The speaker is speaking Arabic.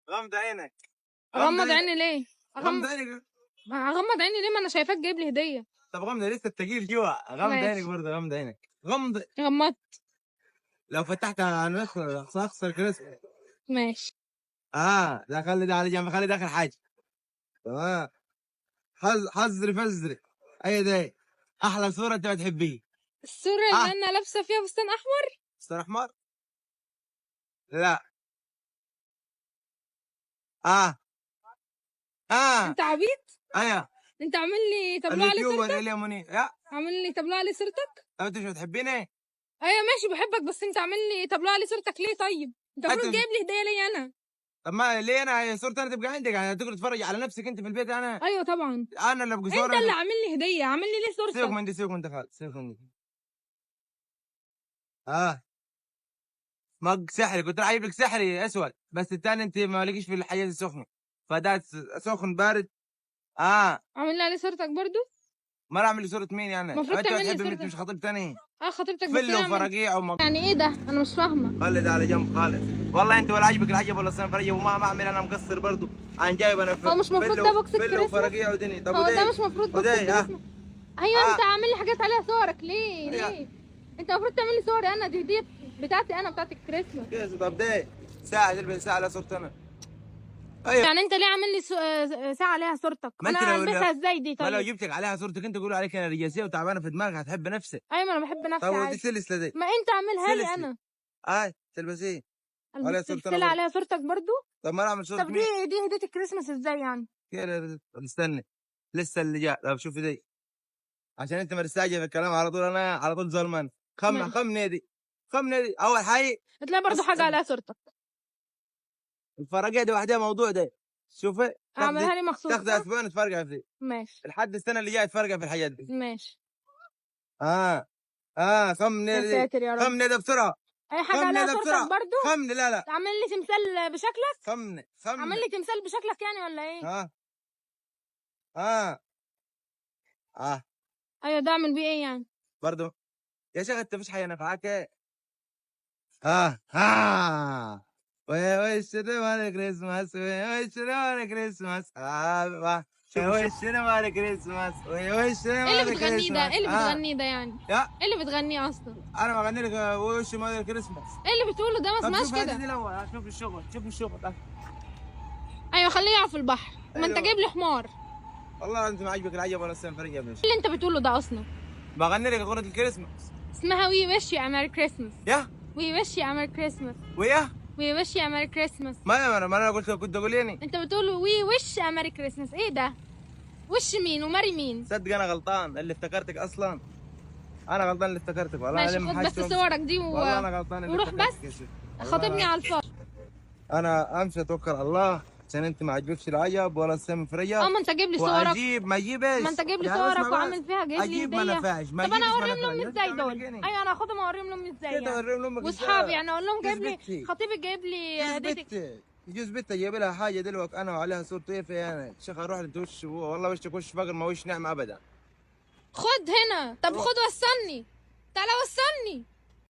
غمض عينك. اغمض عيني ليه؟ غمض عينك. اغمض عيني ليه؟ ما انا شايفاك جايب لي هديه. طب غمض، لسه التقيل جوا. غمض عينك برضه، غمض عينك. غمض. غمضت. لو فتحت هخسر كريسمس. ماشي. ده خلي ده على جنب، خلي ده اخر حاجه. تمام. حذري فزري. اي ده احلى صوره انت بتحبيه؟ الصوره اللي انا لابسه فيها فستان احمر. فستان احمر؟ لا. انت عبيط. ايوه. انت عامل لي تابلو على اليوتيوبر صورتك. اليمني يا عامل لي تابلو على صورتك. طب انت مش بتحبيني؟ ايوه ماشي بحبك، بس انت عامل لي تابلو على صورتك ليه؟ طيب انت المفروض جايب لي هديه ليا انا. طب ما ليه انا صورتي انا تبقى عندك؟ يعني تقدر تتفرج على نفسك انت في البيت؟ انا ايوه طبعا. انا اللي ابقى صورة. انت اللي عامل لي هديه، عامل لي ليه صورتك؟ سيبك من دي، سيبك من ده خالص، سيبك من دي. مج سحري، كنت راح اجيب لك سحري اسود، بس الثاني انت ما لقيش في الحاجات السخنه، فده سخن بارد. عامل لي عليه صورتك برضو. ما انا اعمل لي صوره مين يعني؟ المفروض انت تعمل لي بتحب مين؟ انت صورتك. مش خطيب تاني؟ خطيبتك. فل وفراجيع يعني ايه ده؟ انا مش فاهمه. خلي ده على جنب خالص. والله انت ولا عاجبك العجب ولا السنه فرجه، وما اعمل انا مقصر برضو. انا جايب انا هو مش المفروض ده بوكس فل الكريسماس؟ وفراجيع ودني. طب هو ده مش المفروض بوكس الكريسماس؟ ايوه انت عامل لي حاجات عليها صورك ليه؟ ليه؟ انت المفروض تعمل لي صوري انا، دي هديه بتاعتي انا، بتاعت الكريسماس. طب ده ساعه تلبس ساعه على صورتي انا. ايوه يعني انت ليه عامل لي ساعه عليها صورتك؟ انا البسها ازاي دي؟ طيب ما لو جبتك عليها صورتك انت يقولوا عليك انا رجاسيه وتعبانه في دماغك، هتحب نفسك. ايوه ما انا بحب نفسي. طب عادي. دي سلسله دي، ما انت عاملها لي انا. تلبسيه عليها سلسله عليها صورتك برضو. طب ما انا اعمل صورتك. طب دي هديه الكريسماس ازاي يعني؟ كده استنى، لسه اللي جاء. طب شوفي دي، عشان انت مستعجل في الكلام على طول، انا على طول ظلمان. خمني دي، خمني دي اول حاجه. هتلاقي برضو حاجه عليها صورتك. الفرقه دي واحده موضوع ده. شوفي اعملها لي مخصوص. تاخذ اسبوعين تفرقع فيه. ماشي. لحد السنه اللي جايه تفرقع في الحاجات دي. ماشي. خمني دي، خمني ده بسرعه. اي حاجه عليها صورتك برضو. خمني. لا عامل لي تمثال بشكلك. خمني. عامل لي تمثال بشكلك يعني ولا ايه؟ ايوه ده اعمل بيه ايه يعني؟ برضو يا شيخ انت مفيش حاجه نفعك. وش ماري كريسماس، وش ماري كريسماس، وش ماري كريسماس، وش ايه اللي بتغنيه ده؟ ايه اللي بتغنيه ده يعني؟ ايه اللي بتغنيه اصلا؟ انا بغني لك وش ماري كريسماس. ايه اللي بتقوله ده؟ ما اسمعش كده. شوف الاول، شوف الشغل، شوف الشغل. ايوه خليه يقع في البحر. ما انت جايب لي حمار. والله انت ما عاجبك العجب ولا السنفريه يا باشا. ايه اللي انت بتقوله ده اصلا؟ بغني لك اغنيه الكريسماس اسمها وي ويش يو ميري كريسماس. وي ويش يو ميري كريسماس. وي ويش يو ميري كريسماس. ما انا قلت كنت اقوليني. انت بتقول وي ويش يو ميري كريسماس. ايه ده؟ وش مين وماري مين؟ صدق انا غلطان اللي افتكرتك اصلا. انا غلطان اللي افتكرتك والله. ماشي خد بس صورك دي والله انا غلطان وروح بس خاطبني على الفاضي. انا امشي اتوكل على الله عشان انت ما عجبكش العجب ولا السنفريه. ما انت جايب لي صورك. ما اجيب ايش؟ ما انت جايب لي صورك وعامل فيها جايب لي اجيب ما نفعش. طب انا اوريهم لامي ازاي دول؟ ايوه انا هاخدهم اوريهم لامي ازاي يعني. اوريهم لامك واصحابي يعني اقول لهم جايب لي خطيبي جايب لي هديتك. يجوز بنتي جايب لها حاجه دلوقتي انا وعليها صورتي في انا شيخ اروح انت وش والله وشك وش فقر ما وش نعمه ابدا. خد هنا. طب خد وصلني. تعالى وصلني.